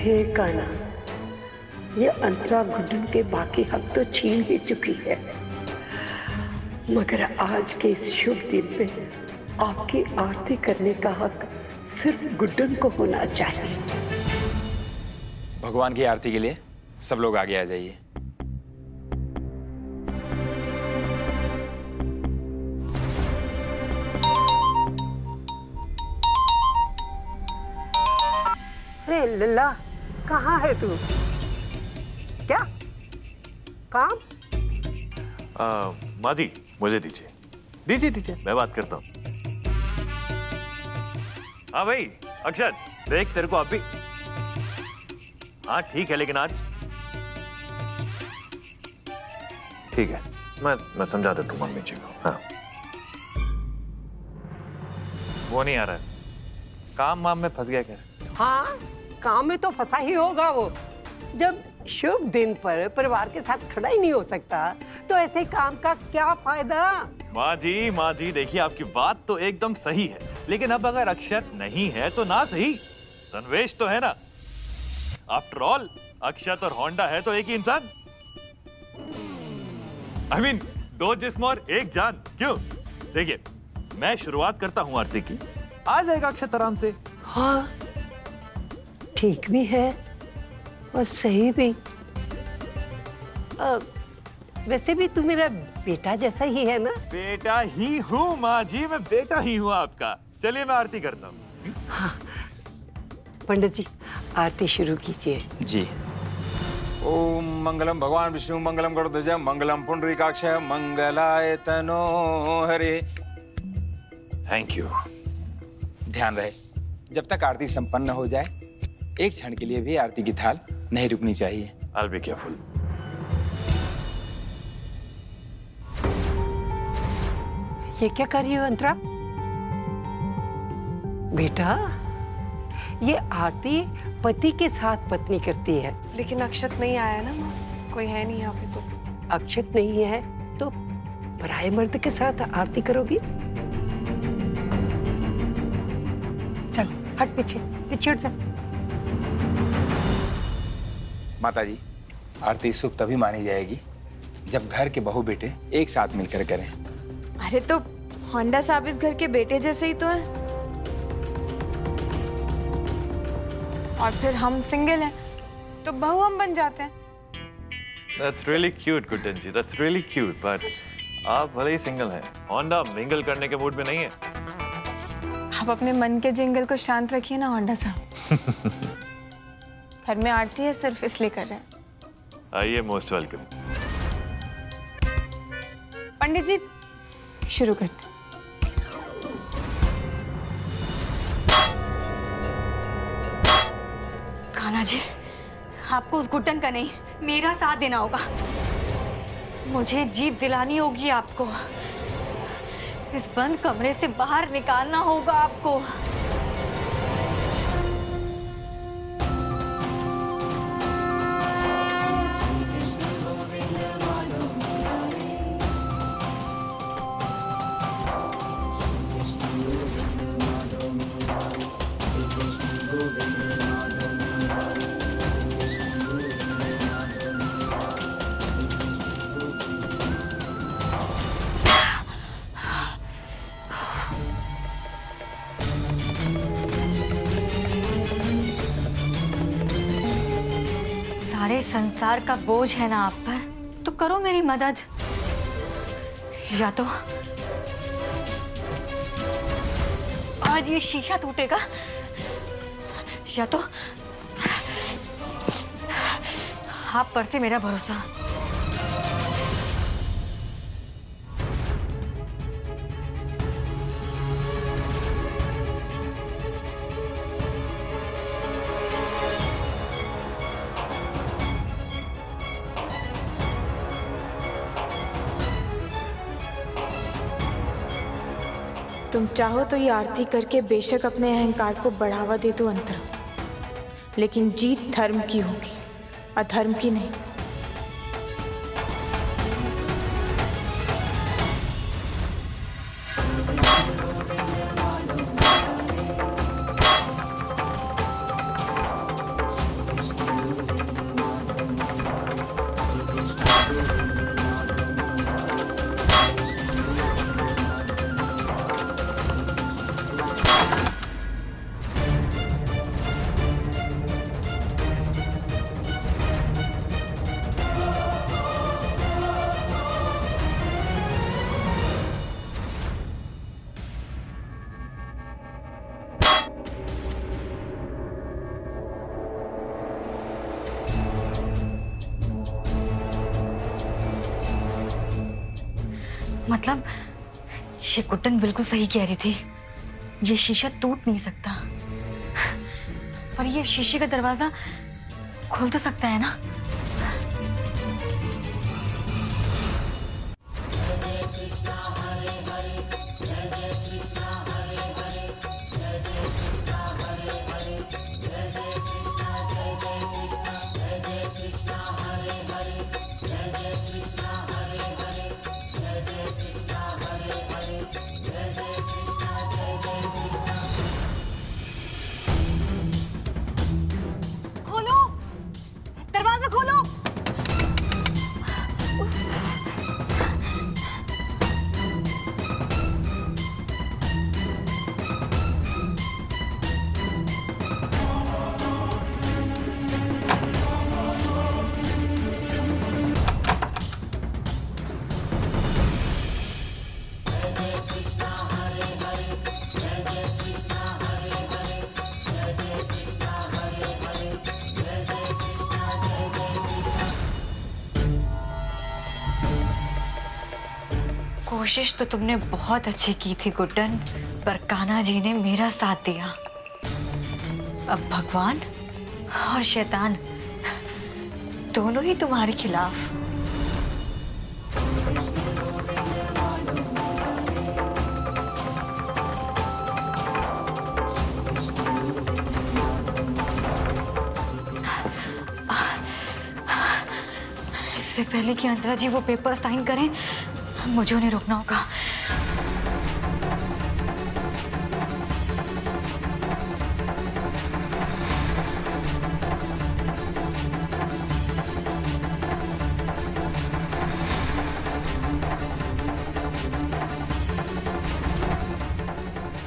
हे कान्हा, ये अंतरा गुड्डन के बाकी हक तो छीन ही चुकी है, मगर आज के इस शुभ दिन पे आपकी आरती करने का हक सिर्फ गुड्डन को होना चाहिए। भगवान की आरती के लिए सब लोग आगे आ जाइए। अरे लल्ला, कहाँ है तू? क्या काम? माँ जी मुझे दीजिए दीजिए दीजिए, मैं बात करता हूँ। हाँ भाई अक्षत, देख तेरे को अभी। हाँ ठीक है, लेकिन आज ठीक है, मैं समझा देता हूँ मम्मी जी को। हाँ वो नहीं आ रहा है, काम वाम में फंस गया क्या? हाँ, काम में तो फंसा ही होगा वो। जब शुभ दिन पर परिवार के साथ खड़ा ही नहीं हो सकता तो ऐसे काम का क्या फायदा? माँ जी देखिए, आपकी बात तो एकदम सही है, लेकिन अब अगर अक्षत नहीं है तो ना सही, तन्वेश तो है ना। आफ्टर ऑल अक्षत और होंडा है तो एक ही इंसान। I mean, दो जिस्म और एक जान। क्यों? देखिए मैं शुरुआत करता हूँ आरती की, आ जाएगा अक्षत आराम से। हाँ, ठीक भी है और सही भी। वैसे भी तू मेरा बेटा जैसा ही है ना? बेटा ही हूँ माँ जी, मैं बेटा ही हूँ आपका। चलिए मैं आरती करता हूँ। हाँ, पंडित जी आरती शुरू कीजिए। जी। ओम मंगलम भगवान विष्णु मंगलम गरुड़ध्वज मंगलम पुंडरीकाक्ष मंगलाय तनो हरे। Thank you. ध्यान रहे, जब तक आरती संपन्न हो जाए एक क्षण के लिए भी आरती की थाल नहीं रुकनी चाहिए। I'll be careful. ये क्या कर रही हो अंतरा? बेटा, ये आरती पति के साथ पत्नी करती है। लेकिन अक्षत नहीं आया ना माँ, कोई है नहीं यहाँ पे तो। अक्षत नहीं है तो पराये मर्द के साथ आरती करोगी? चल हट, पीछे पीछे हट जा। माता जी, आरती शुभ तभी मानी जाएगी जब घर के बहू बेटे एक साथ मिलकर करें। अरे तो होंडा साहब इस घर के बेटे जैसे ही तो हैं। और फिर हम सिंगल हैं तो बहू हम बन जाते हैं। That's really cute, Guddan ji. That's really cute, but आप भले ही सिंगल हैं, होंडा मिंगल करने के मूड में नहीं है। आप अपने मन के जिंगल को शांत रखिए ना होंडा साहब। घर में आरती है सिर्फ इसलिए कर रहे हैं। आइए, मोस्ट वेलकम। पंडित जी शुरू करते हैं। कान्हा जी, आपको उस गुड्डन का नहीं मेरा साथ देना होगा। मुझे जीत दिलानी होगी आपको। इस बंद कमरे से बाहर निकालना होगा आपको। सारे संसार का बोझ है ना आप पर, तो करो मेरी मदद। या तो आज ये शीशा टूटेगा, या तो आप पर से मेरा भरोसा। तुम चाहो तो ये आरती करके बेशक अपने अहंकार को बढ़ावा दे दो अंतरा, लेकिन जीत धर्म की होगी, अधर्म की नहीं। मतलब ये गुड्डन बिल्कुल सही कह रही थी, ये शीशा टूट नहीं सकता, पर ये शीशे का दरवाजा खुल तो सकता है ना। खोलो, दरवाजा खोलो। कोशिश तो तुमने बहुत अच्छी की थी गुड्डन, पर कान्हा जी ने मेरा साथ दिया। अब भगवान और शैतान दोनों ही तुम्हारे खिलाफ। इससे पहले कि अंतरा जी वो पेपर साइन करें, मुझे उन्हें रोकना होगा।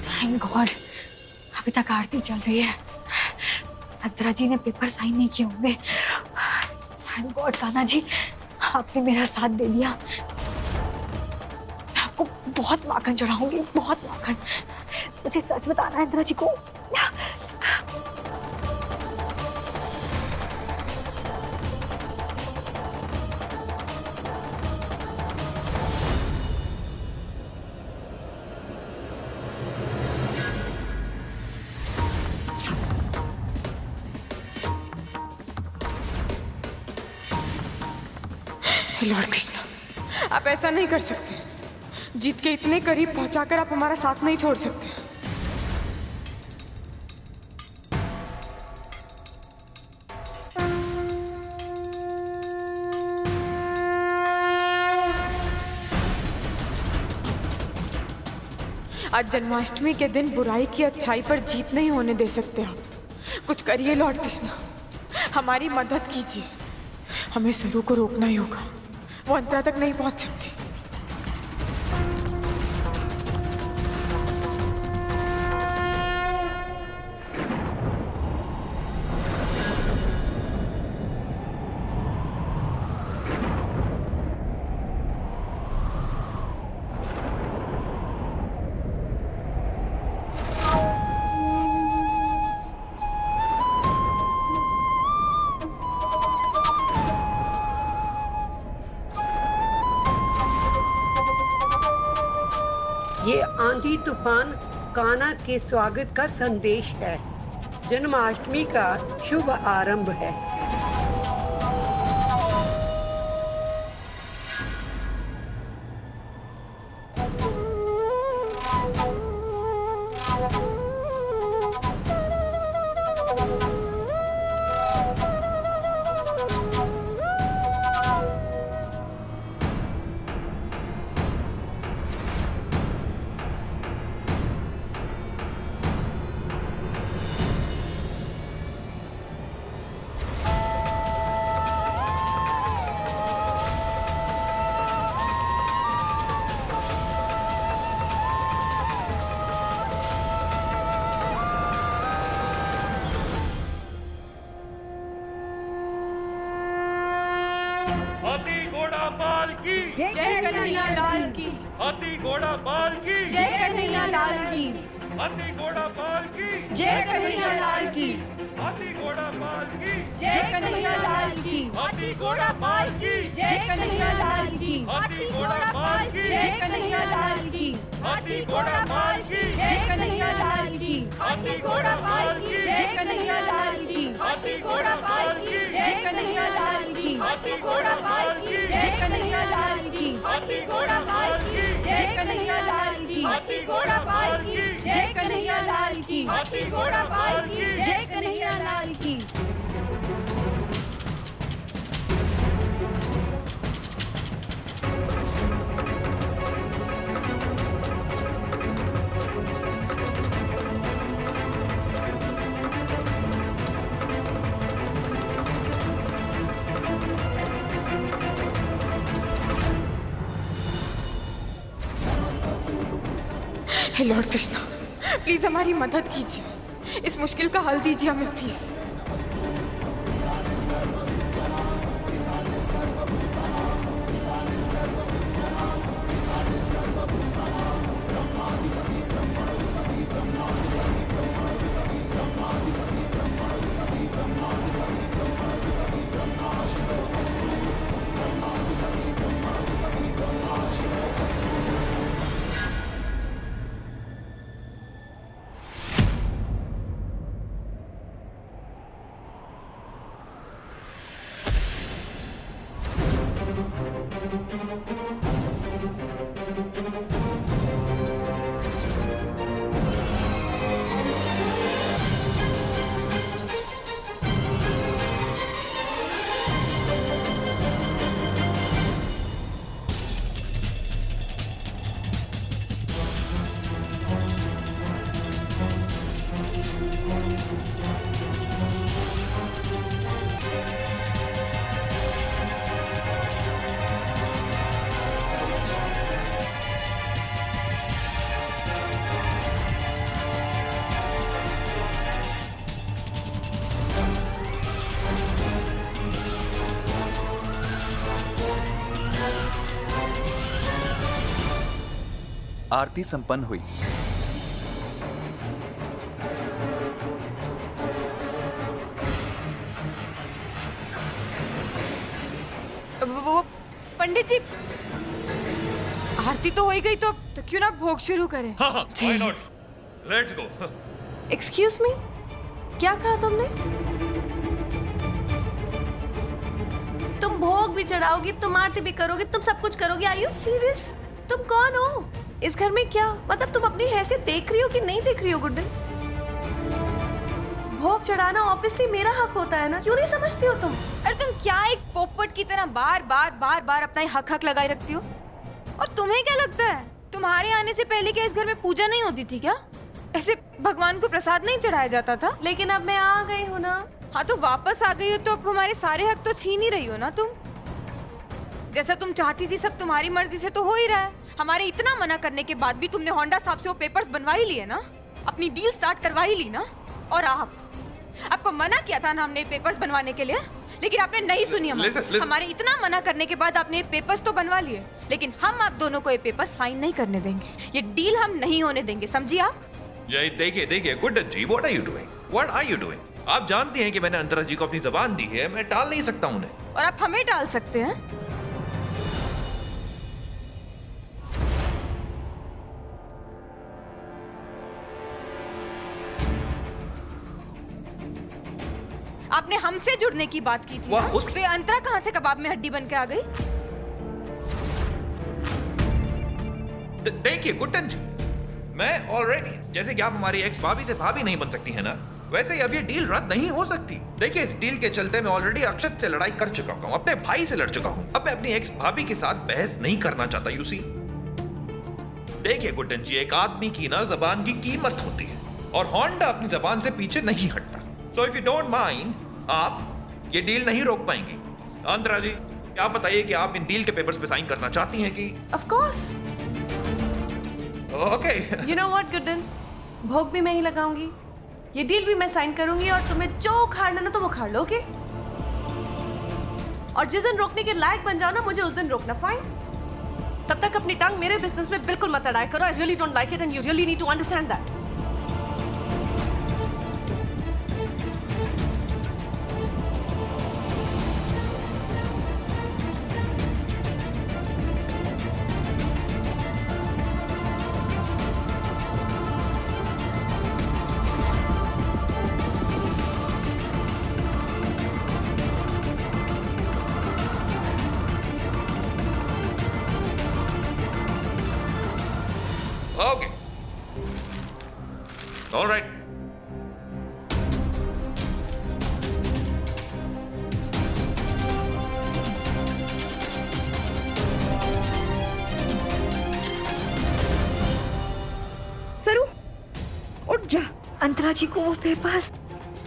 थैंक गॉड, अभी तक आरती चल रही है। अंतरा जी ने पेपर साइन नहीं किए होंगे। थैंक गॉड कान्हा जी, आपने मेरा साथ दे दिया। बहुत माखन चढ़ाऊंगी, बहुत माखन। मुझे सच बताना है अंतरा जी को। लॉर्ड कृष्णा, आप ऐसा नहीं कर सकते। जीत के इतने करीब पहुंचाकर आप हमारा साथ नहीं छोड़ सकते। आज जन्माष्टमी के दिन बुराई की अच्छाई पर जीत नहीं होने दे सकते आप। कुछ करिए लॉर्ड कृष्णा, हमारी मदद कीजिए। हमें सरू को रोकना ही होगा, वो अंतरा तक नहीं पहुंच सकती। ये आंधी तूफान कान्हा के स्वागत का संदेश है। जन्माष्टमी का शुभ आरंभ है। हाथी घोड़ा पाल की, जय कन्हैया लाल की, हाथी घोड़ा पाल की, जय कन्हैया लाल की, हाथी घोड़ा पाल की, जय कन्हैया लाल की, हाथी घोड़ा पाल की, जय कन्हैया लाल की, हाथी घोड़ा पाल की, जय कन्हैया लाल की, हाथी घोड़ा पाल की, जय कन्हैया लाल की, हाथी घोड़ा पाल की, जय कन्हैया लाल की, हाथी घोड़ा पाल की, जय कन्हैया लाल की, हाथी घोड़ा पाल की, जय कन्हैया लाल की, हाथी घोड़ा पाल की, जय कन्हैया लाल की, हाथी घोड़ा पाल की, जय कन्हैया लाल की, हाथी घोड़ा पाल की, जय कन्हैया लाल की, हाथी घोड़ा पाल की, जय कन्हैया लाल की। हे लॉर्ड कृष्णा, प्लीज हमारी मदद कीजिए, इस मुश्किल का हल दीजिए हमें प्लीज। आरती संपन्न हुई। वो पंडित जी, आरती तो हो ही गई, तो क्यों ना भोग शुरू करें? Why not, let's go. Excuse me, क्या कहा तुमने? तुम भोग भी चढ़ाओगी, तुम आरती भी करोगी, तुम सब कुछ करोगी। Are you serious? तुम कौन हो इस घर में? क्या मतलब तुम अपनी हैसियत देख रही हो कि नहीं देख रही हो? गुड्डन, भोग चढ़ाना ऑब्वियसली मेरा हक होता है ना, क्यों नहीं समझती हो तुम? अरे तुम क्या एक पोपट की तरह बार बार अपना हक हक लगाए रखती हो? और तुम्हें क्या लगता है तुम्हारे आने से पहले क्या इस घर में पूजा नहीं होती थी क्या? ऐसे भगवान को प्रसाद नहीं चढ़ाया जाता था? लेकिन अब मैं आ गई हूँ ना। हाँ तो वापस आ गई हो तो अब हमारे सारे हक तो छीन ही रही हो ना तुम। जैसा तुम चाहती थी सब तुम्हारी मर्जी से तो हो ही रहा है। हमारे इतना मना करने के बाद भी तुमने होंडा साहब से वो पेपर्स बनवा ही लिए ना, अपनी डील स्टार्ट करवा ही ली ना। और आपको मना किया था ना हमने पेपर्स बनवाने के लिए, लेकिन आपने नहीं सुनी हमारी। हमारे इतना मना करने के बाद आपने पेपर्स तो बनवा लिए, लेकिन हम आप दोनों को ये पेपर्स साइन नहीं करने देंगे। ये डील हम नहीं होने देंगे, समझिए आप? यही देखिए Guddan ji, what are you doing? What are you doing? आप जानती हैं कि मैंने अंतरा जी को अपनी जबान दी है, मैं टाल नहीं सकता उन्हें। और आप हमें टाल सकते हैं? आपने हमसे जुड़ने की बात की थी ना? तो ये अंतरा कहां से कबाब में हड्डी बन के आ गई? देखिए गुड्डन जी, मैं ऑलरेडी, जैसे कि आप हमारी एक्स भाभी से भाभी नहीं बन सकती है ना, वैसे ही अब ये डील रद्द नहीं हो सकती। देखिए इस डील के चलते मैं ऑलरेडी अक्षत से लड़ाई कर चुका हूँ, अपने भाई से लड़ चुका हूँ। अब मैं अपनी एक्स भाभी के साथ बहस नहीं करना चाहता। यू सी, देखिए गुड्डन जी, एक आदमी की ना जबान की कीमत होती है और होंडा अपनी जबान से पीछे नहीं हटता। So if you don't mind, आप ये डील नहीं रोक पाएंगी। अंतरा जी, आप बताइए कि आप इन डील के पेपर्स पे साइन करना चाहती हैं कि? Of course. Okay. You know what Guddan, भोग भी मैं ही लगाऊंगी, ये डील भी मैं साइन करूंगी, और तुम्हें जो उखाड़ना ना तुम उखाड़ लो, ओके? और जिस दिन रोकने के लायक बन जाओ ना, मुझे उस दिन रोकना, फाइन? तब तक अपनी टंग मेरे बिजनेस में बिल्कुल मत अड़ाया करो। I really don't like it and you really need to understand that. Okay. All right. सरू, उठ जा। अंतरा जी को वो पेपर्स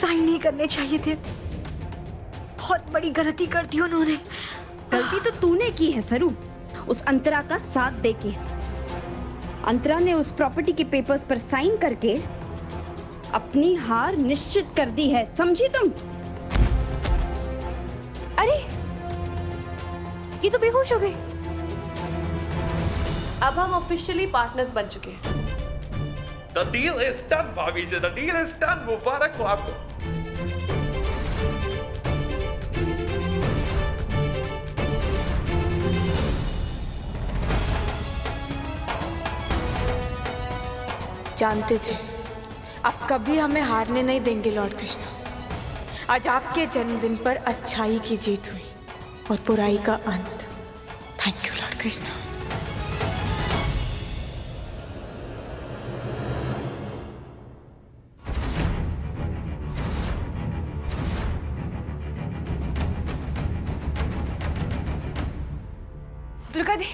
साइन नहीं करने चाहिए थे। बहुत बड़ी गलती कर दी उन्होंने। गलती तो तूने की है सरू, उस अंतरा का साथ देके। अंतरा ने उस प्रॉपर्टी के पेपर्स पर साइन करके अपनी हार निश्चित कर दी है, समझी तुम? अरे, ये तो बेहोश हो गई। अब हम ऑफिशियली पार्टनर्स बन चुके हैं। The deal is done, भाभी जी। The deal is done। मुबारक हो आपको। जानते थे अब कभी हमें हारने नहीं देंगे लॉर्ड कृष्ण। आज आपके जन्मदिन पर अच्छाई की जीत हुई और बुराई का अंत। Thank you lord Krishna. Durga di,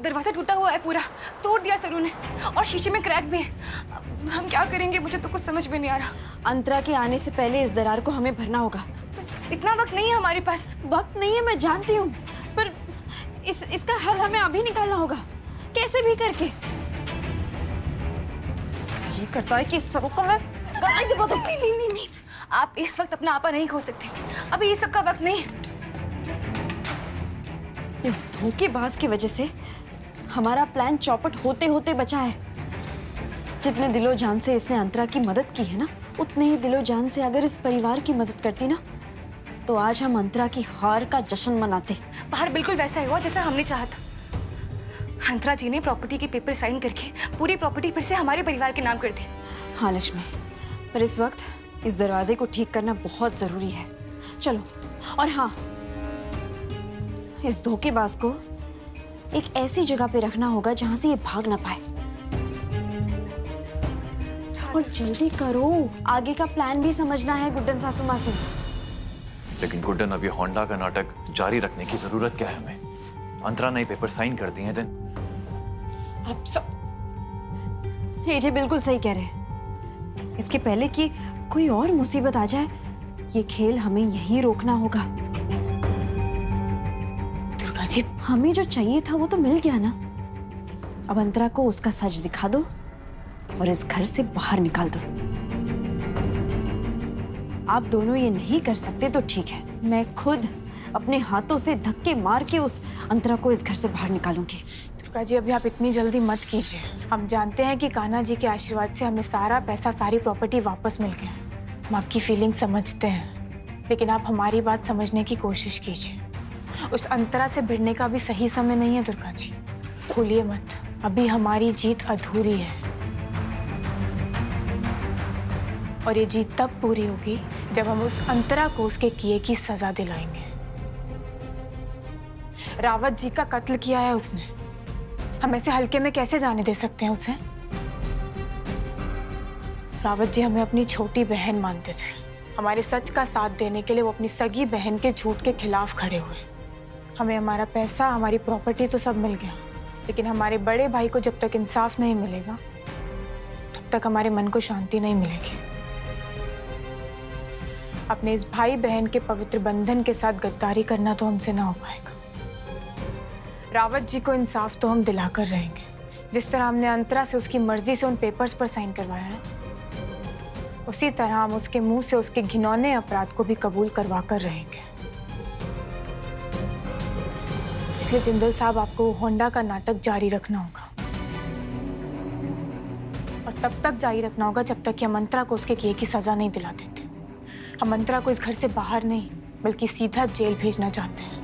दरवाजा टूटा हुआ है पूरा, तोड़ दिया सरू ने, और शीशे में क्रैक भी है। अब हम क्या करेंगे, मुझे तो कुछ समझ में नहीं आ रहा। अंतरा के आने से पहले इस दरार को हमें भरना होगा। इतना वक्त नहीं है हमारे पास। वक्त नहीं है, मैं जानती हूँ, पर इसका हल हमें अभी निकालना होगा, कैसे भी करके। जी करता है कि सबको मैं नहीं, आप इस वक्त अपना आपा नहीं खो सकते। अभी ये सब का वक्त नहीं। इस धोखेबाज की वजह से हमारा प्लान चौपट होते होते बचा है। जितने दिलो जान से इसने अंतरा की मदद की है ना, उतने ही दिलो जान से अगर इस परिवार की मदद करती ना, तो आज हम अंतरा की हार का जश्न मनाते। बाहर बिल्कुल वैसा ही हुआ जैसा हमने चाहा था। अंतरा जी ने प्रॉपर्टी के पेपर साइन करके पूरी प्रॉपर्टी फिर से हमारे परिवार के नाम कर दी। हाँ लक्ष्मी, पर इस वक्त इस दरवाजे को ठीक करना बहुत जरूरी है। चलो, और हाँ, इस धोखेबाज को एक ऐसी जगह पे रखना होगा जहां से ये भाग ना पाए। और जल्दी करो, आगे का प्लान भी समझना है गुड्डन सासू माँ से। लेकिन गुड्डन, अब ये होंडा का नाटक जारी रखने की जरूरत क्या है हमें? अंतरा ने पेपर साइन कर दिए हैं। आप सब ये जी बिल्कुल सही कह रहे हैं। इसके पहले कि कोई और मुसीबत आ जाए, ये खेल हमें यहीं रोकना होगा। दुर्गा जी, हमें जो चाहिए था वो तो मिल गया ना। अब अंतरा को उसका सच दिखा दो और इस घर से बाहर निकाल दो। आप दोनों ये नहीं कर सकते तो ठीक है, मैं खुद अपने हाथों से धक्के मार के उस अंतरा को इस घर से बाहर निकालूंगी। दुर्गा जी, अभी आप इतनी जल्दी मत कीजिए। हम जानते हैं कि कान्हा जी के आशीर्वाद से हमें सारा पैसा, सारी प्रॉपर्टी वापस मिल गया। हम आपकी फीलिंग समझते हैं, लेकिन आप हमारी बात समझने की कोशिश कीजिए। उस अंतरा से भिड़ने का भी सही समय नहीं है दुर्गा जी। भूलिए मत, अभी हमारी जीत अधूरी है और ये जीत तब पूरी होगी जब हम उस अंतरा को उसके किए की सजा दिलाएंगे। रावत जी का कत्ल किया है उसने, हम ऐसे हल्के में कैसे जाने दे सकते हैं उसे? रावत जी हमें अपनी छोटी बहन मानते थे। हमारे सच का साथ देने के लिए वो अपनी सगी बहन के झूठ के खिलाफ खड़े हुए। हमें हमारा पैसा, हमारी प्रॉपर्टी तो सब मिल गया, लेकिन हमारे बड़े भाई को जब तक इंसाफ नहीं मिलेगा तब तक हमारे मन को शांति नहीं मिलेगी। अपने इस भाई बहन के पवित्र बंधन के साथ गद्दारी करना तो हमसे ना हो पाएगा। रावत जी को इंसाफ तो हम दिलाकर रहेंगे, जिस तरह हमने अंतरा से उसकी मर्जी से उन पेपर्स पर साइन करवाया है, उसी तरह हम उसके मुंह से उसके घिनौने अपराध को भी कबूल करवा कर रहेंगे। इसलिए जिंदल साहब आपको होंडा का नाटक जारी रखना होगा, और तब तक जारी रखना होगा जब तक कि हम मंत्रा को उसके किए की सजा नहीं दिला देते। हम मंत्रा को इस घर से बाहर नहीं बल्कि सीधा जेल भेजना चाहते हैं।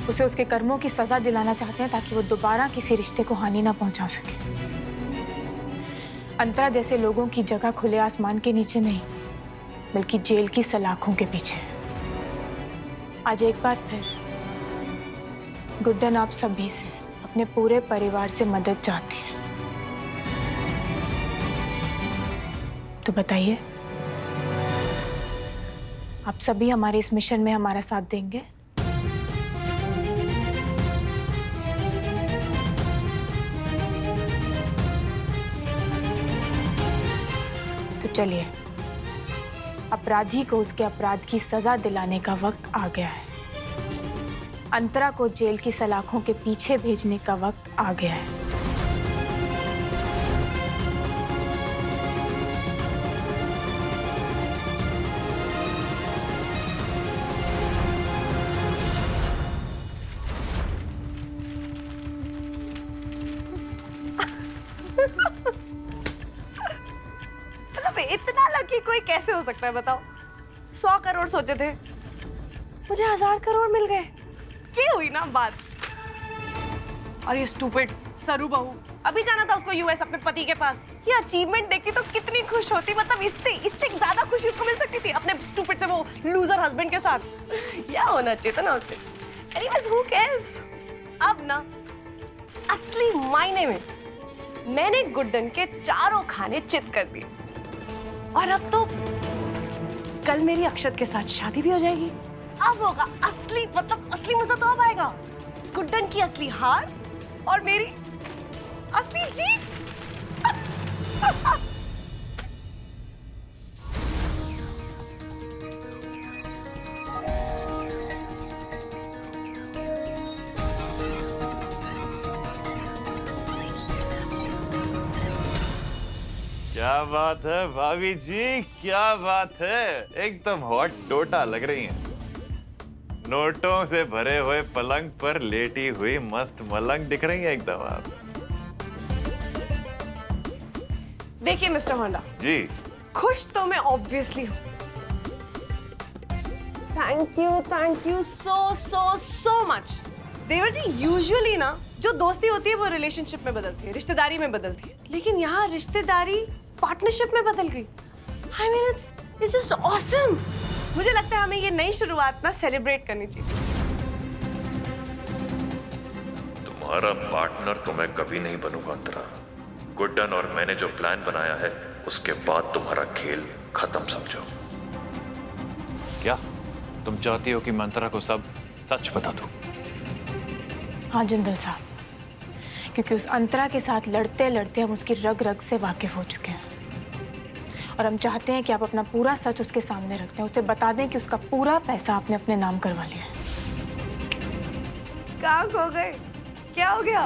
उसे उसके कर्मों की सजा दिलाना चाहते हैं ताकि वो दोबारा किसी रिश्ते को हानि ना पहुंचा सके। अंतरा जैसे लोगों की जगह खुले आसमान के नीचे नहीं बल्कि जेल की सलाखों के पीछे। आज एक बार फिर गुड्डन आप सभी से, अपने पूरे परिवार से मदद चाहती है, तो बताइए आप सभी हमारे इस मिशन में हमारा साथ देंगे? तो चलिए, अपराधी को उसके अपराध की सजा दिलाने का वक्त आ गया है। अंतरा को जेल की सलाखों के पीछे भेजने का वक्त आ गया है। इतना लकी कोई कैसे हो सकता है बताओ? 100 करोड़ सोचे थे, मुझे 1000 करोड़ मिल गए। क्या हुई ना बात। और ये स्टूपिड सरू बहू अभी जाना था उसको यूएस अपने पति के पास। ये अचीवमेंट देखती तो कितनी खुश होती, मतलब इससे ज्यादा खुशी उसको मिल सकती थी अपने स्टूपिड से वो लूजर हस्बैंड के साथ। क्या होना चाहिए था ना उससे। Anyways who cares. अब ना असली मायने में मैंने गुड्डन के चारों खाने चित कर दिए, और अब तो कल मेरी अक्षत के साथ शादी भी हो जाएगी। अब होगा असली मजा तो अब आएगा। गुड्डन की असली हार और मेरी असली जीत। क्या बात है भाभी जी, क्या बात है, एकदम हॉट टोटा लग रही हैं। नोटों से भरे हुए पलंग पर लेटी हुई मस्त मलंग दिख रही है एकदम आप। देखिए मिस्टर होंडा जी, खुश तो मैं ऑब्वियसली हूँ। Thank you so much. देवर जी, यूजुअली ना जो दोस्ती होती है वो रिलेशनशिप में बदलती है, रिश्तेदारी में बदलती है, लेकिन यहाँ रिश्तेदारी पार्टनरशिप में बदल गई। I mean, it's just awesome। मुझे लगता है हमें ये नई शुरुआत ना सेलिब्रेट करनी चाहिए। तुम्हारा पार्टनर तो मैं कभी नहीं बनूंगा अंतरा। गुड्डन और मैंने जो प्लान बनाया है उसके बाद तुम्हारा खेल खत्म समझो। क्या तुम चाहती हो कि मैं अंतरा को सब सच बता दूं? हाँ जिंदल साहब, क्योंकि उस अंतरा के साथ लड़ते लड़ते हम उसकी रग रग से वाकिफ हो चुके हैं, और हम चाहते हैं कि आप अपना पूरा सच उसके सामने रख दें, उसे बता दें कि उसका पूरा पैसा आपने अपने नाम करवा लिया है। कहाँ खो गए? क्या हो गया?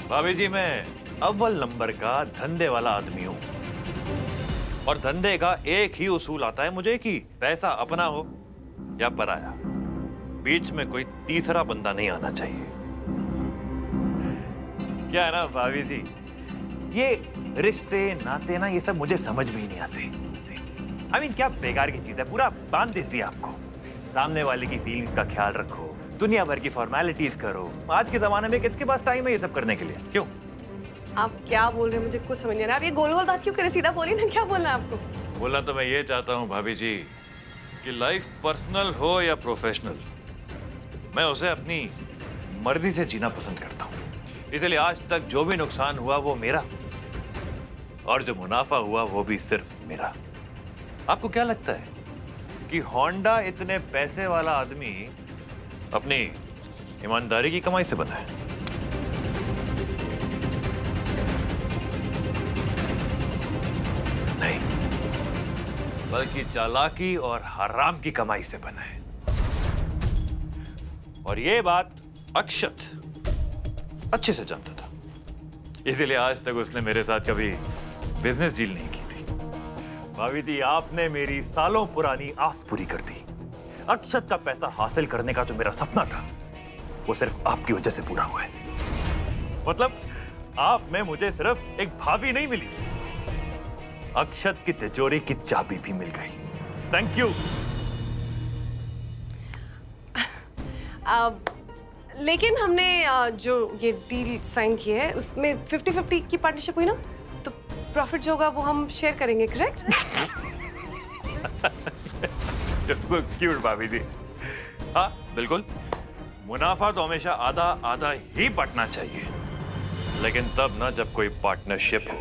भाभी जी, मैं अव्वल नंबर का धंधे वाला आदमी हूँ, और धंधे का एक ही उसूल आता है मुझे कि पैसा अपना हो या पराया, बीच में कोई तीसरा बंदा नहीं आना चाहिए। क्या है ना भाभी जी, ये रिश्ते नाते ना ये सब मुझे समझ में ही नहीं आते। I mean, क्या बेकार की चीज है, पूरा बांध देती है आपको। सामने वाले की फीलिंग्स का ख्याल रखो, दुनिया भर की फॉर्मेलिटीज करो। आज के जमाने में किसके पास टाइम है ये सब करने के लिए? क्यों? आप क्या बोल रहे हैं मुझे कुछ समझ नहीं आ रहा। आप ये गोल गोल बात क्यों करें? सीधा बोलिए ना, क्या बोलना है आपको? बोलना तो मैं ये चाहता हूँ भाभी जी कि लाइफ पर्सनल हो या प्रोफेशनल, मैं उसे अपनी मर्जी से जीना पसंद करता हूँ। इसलिए आज तक जो भी नुकसान हुआ वो मेरा, और जो मुनाफा हुआ वो भी सिर्फ मेरा। आपको क्या लगता है कि होंडा इतने पैसे वाला आदमी अपनी ईमानदारी की कमाई से बना है? नहीं, बल्कि चालाकी और हराम की कमाई से बना है। और ये बात अक्षत अच्छे से जानता था, इसीलिए आज तक उसने मेरे साथ कभी बिजनेस डील नहीं की थी। भाभी जी, आपने मेरी सालों पुरानी आस पूरी कर दी। अक्षत का पैसा हासिल करने का जो मेरा सपना था, वो सिर्फ आपकी वजह से पूरा हुआ है। मतलब आप में मुझे सिर्फ एक भाभी नहीं मिली, अक्षत की तिजोरी की चाबी भी मिल गई। Thank you. लेकिन हमने जो ये डील साइन की है उसमें 50-50 की पार्टनरशिप हुई ना, तो प्रॉफिट जो होगा वो हम शेयर करेंगे, करेक्ट? So cute, भाभी जी। हाँ बिल्कुल, मुनाफा तो हमेशा आधा आधा ही बंटना चाहिए, लेकिन तब ना जब कोई पार्टनरशिप हो।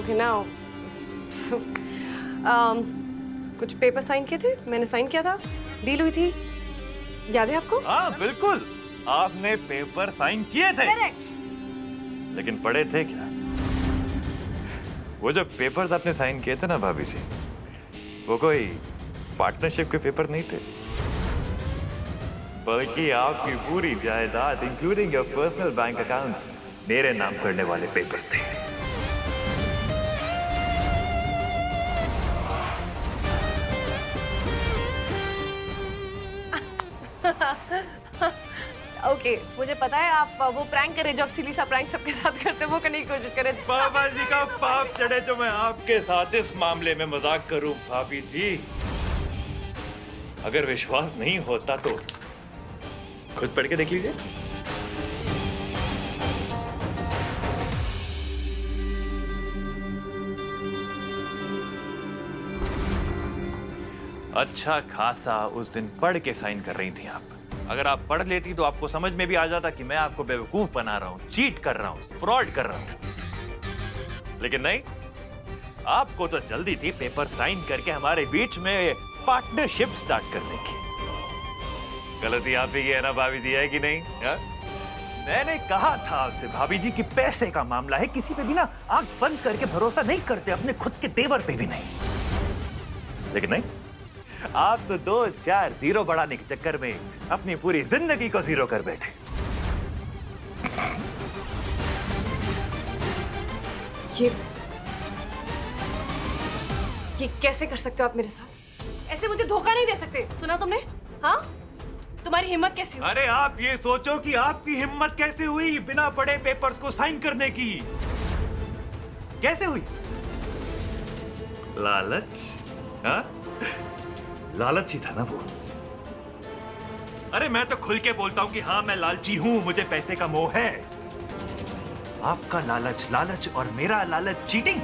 ओके नाउ कुछ पेपर साइन किए थे, मैंने साइन किया था, डील हुई थी, याद है आपको? हाँ बिल्कुल, आपने पेपर साइन किए थे। करेक्ट। लेकिन पढ़े थे क्या? वो जो पेपर्स आपने साइन किए थे ना भाभी जी, वो कोई पार्टनरशिप के पेपर नहीं थे, बल्कि आपकी पूरी जायदाद including your personal bank accounts मेरे नाम करने वाले पेपर्स थे। ओके, मुझे पता है आप वो प्रैंक करे जो आप सिली सा प्रैंक सबके साथ करते हैं, वो करने की कोशिश करें। बाबा जी का पाप चढ़े तो मैं आपके साथ इस मामले में मजाक करूं भाभी जी। अगर विश्वास नहीं होता तो खुद पढ़ के देख लीजिए। अच्छा खासा उस दिन पढ़ के साइन कर रही थी आप। अगर आप पढ़ लेती तो आपको समझ में भी आ जाता कि मैं आपको बेवकूफ बना रहा हूं, चीट कर रहा हूं, फ्रॉड कर रहा हूं। लेकिन नहीं, आपको तो जल्दी थी पेपर साइन करके हमारे बीच में पार्टनरशिप स्टार्ट करने की। गलती आप ही की है ना भाभी जी, है कि नहीं? हा? मैंने कहा था आपसे भाभी जी कि पैसे का मामला है, किसी पे भी ना आंख बंद करके भरोसा नहीं करते, अपने खुद के तेवर पे भी नहीं। लेकिन नहीं, आप तो 2-4 जीरो बढ़ाने के चक्कर में अपनी पूरी जिंदगी को जीरो कर बैठे। ये कैसे कर सकते हो आप मेरे साथ? ऐसे मुझे धोखा नहीं दे सकते, सुना तुमने? हाँ, तुम्हारी हिम्मत कैसी हुई? अरे आप ये सोचो कि आपकी हिम्मत कैसे हुई बिना पढ़े पेपर्स को साइन करने की? कैसे हुई? लालच? हाँ? लालच ही था ना वो। अरे मैं तो खुल के बोलता हूं कि हाँ मैं लालची हूं, मुझे पैसे का मोह है। आपका लालच और मेरा लालच चीटिंग?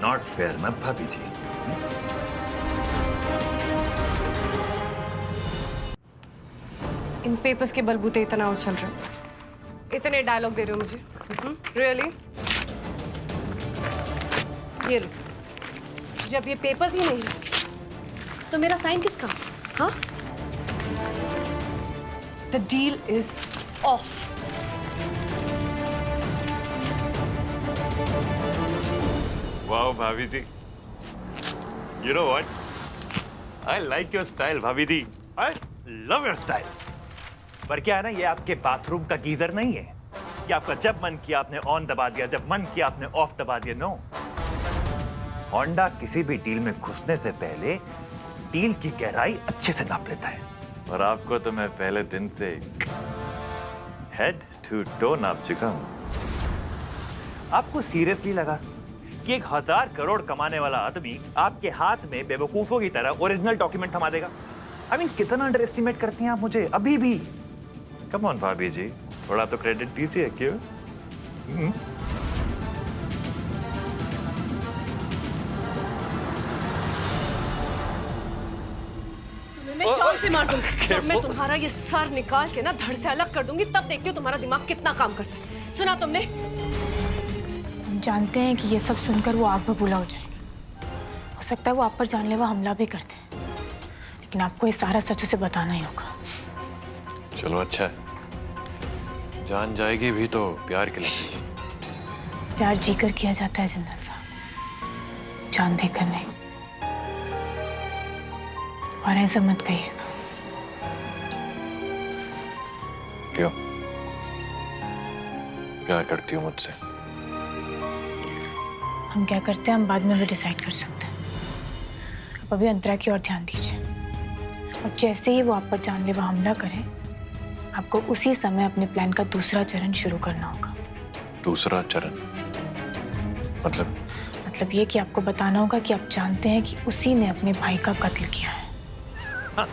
नॉट फेयर ना भाभी जी। इन पेपर्स के बलबूते इतना उछल रहे हो, इतने डायलॉग दे रहे हो मुझे, रियली? ये लो, जब ये पेपर्स ही नहीं तो मेरा साइन किसका? हाँ? The deal is of. Wow भाभी जी, you know what? I like your style भाभी जी, I love your style। पर क्या है ना, ये आपके बाथरूम का गीजर नहीं है कि आपका जब मन किया आपने ऑन दबा दिया, जब मन किया आपने ऑफ दबा दिया। नो, होंडा किसी भी डील में घुसने से पहले डील की गहराई अच्छे से नाप लेता है, और आपको तो मैं पहले दिन से हेड टू टो नाप चुका हूं। आपको सीरियसली लगा कि 1000 करोड़ कमाने वाला आदमी आपके हाथ में बेवकूफों की तरह ओरिजिनल डॉक्यूमेंट थमा देगा? आई मीन, कितना अंडर एस्टिमेट करती हैं आप मुझे अभी भी। कम ऑन भाभी जी, थोड़ा तो क्रेडिट दीजिए। क्यों? मैं चाल से मार दूंगी। जब मैं तुम्हारा ये सर निकाल के ना धड़ से अलग कर दूंगी, तब देखती हूँ तुम्हारा दिमाग कितना काम करता है। सुना तुमने? हम जानते हैं कि ये सब सुनकर वो आग बबूला हो जाएगी। हो सकता है वो आप पर जानलेवा हमला भी कर दे, लेकिन आपको ये सारा सच उसे बताना ही होगा। चलो अच्छा है, जान जाएगी भी तो प्यार के लिए। प्यार जीकर किया जाता है जनरल साहब, जान देकर नहीं। और ऐसा मत कहिएगा। क्यों? प्यार करती हो मुझसे? हम क्या करते हैं हम बाद में भी डिसाइड कर सकते हैं। आप अभी अंतरा की ओर ध्यान दीजिए, और जैसे ही वो आप पर जानलेवा हमला करे, आपको उसी समय अपने प्लान का दूसरा चरण शुरू करना होगा। दूसरा चरण मतलब? मतलब ये कि आपको बताना होगा कि आप जानते हैं कि उसी ने अपने भाई का कत्ल किया है।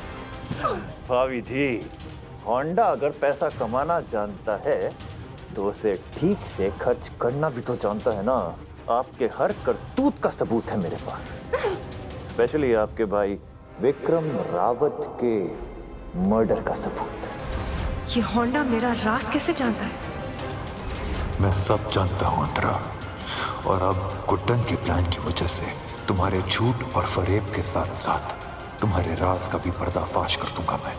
भाभी जी, होंडा अगर पैसा कमाना जानता है तो उसे ठीक से खर्च करना भी तो जानता है ना। आपके हर करतूत का सबूत है मेरे पास, स्पेशली आपके भाई विक्रम रावत के मर्डर का सबूत। ये होंडा मेरा राज कैसे जानता है? मैं सब जानता हूँ अंतरा, और अब गुड्डन के प्लान की वजह से तुम्हारे झूठ और फरेब के साथ साथ तुम्हारे राज का भी पर्दाफाश कर दूंगा मैं।